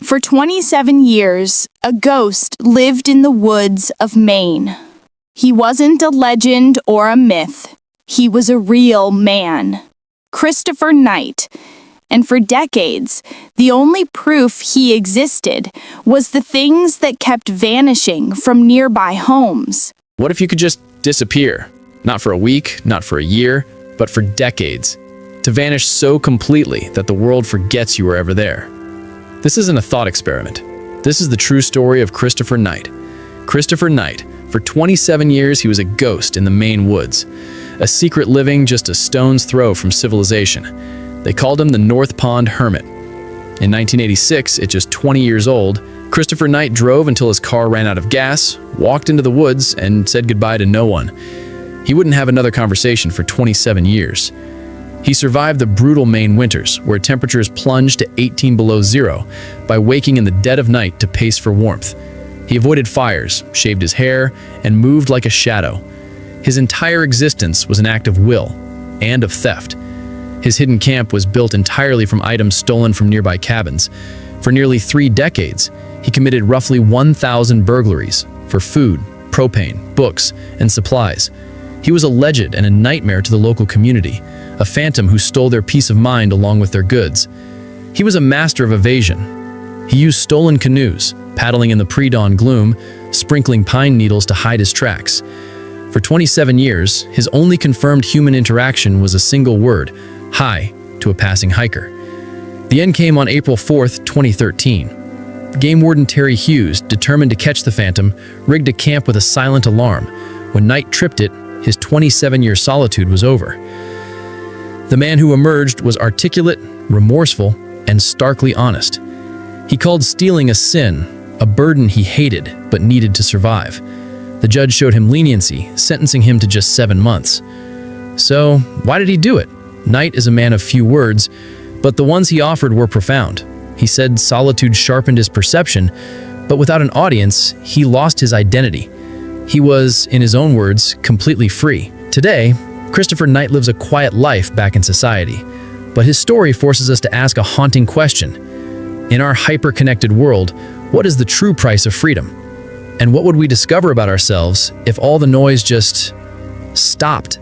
For 27 years, a ghost lived in the woods of Maine. He wasn't a legend or a myth. He was a real man, Christopher Knight. And for decades, the only proof he existed was the things that kept vanishing from nearby homes. What if you could just disappear? Not for a week, not for a year, but for decades. To vanish so completely that the world forgets you were ever there. This isn't a thought experiment. This is the true story of Christopher Knight. Christopher Knight. For 27 years, he was a ghost in the Maine woods. A secret living just a stone's throw from civilization. They called him the North Pond Hermit. In 1986, at just 20 years old, Christopher Knight drove until his car ran out of gas, walked into the woods, and said goodbye to no one. He wouldn't have another conversation for 27 years. He survived the brutal Maine winters, where temperatures plunged to 18 below zero, by waking in the dead of night to pace for warmth. He avoided fires, shaved his hair, and moved like a shadow. His entire existence was an act of will and of theft. His hidden camp was built entirely from items stolen from nearby cabins. For nearly 3 decades, he committed roughly 1,000 burglaries for food, propane, books, and supplies. He was a legend and a nightmare to the local community, a phantom who stole their peace of mind along with their goods. He was a master of evasion. He used stolen canoes, paddling in the pre-dawn gloom, sprinkling pine needles to hide his tracks. For 27 years, his only confirmed human interaction was a single word, "Hi," to a passing hiker. The end came on April 4th, 2013. Game Warden Terry Hughes, determined to catch the phantom, rigged a camp with a silent alarm. When Knight tripped it, his 27-year solitude was over. The man who emerged was articulate, remorseful, and starkly honest. He called stealing a sin, a burden he hated but needed to survive. The judge showed him leniency, sentencing him to just 7 months. So, why did he do it? Knight is a man of few words, but the ones he offered were profound. He said solitude sharpened his perception, but without an audience, he lost his identity. He was, in his own words, completely free. Today, Christopher Knight lives a quiet life back in society, but his story forces us to ask a haunting question. In our hyper-connected world, what is the true price of freedom? And what would we discover about ourselves if all the noise just stopped?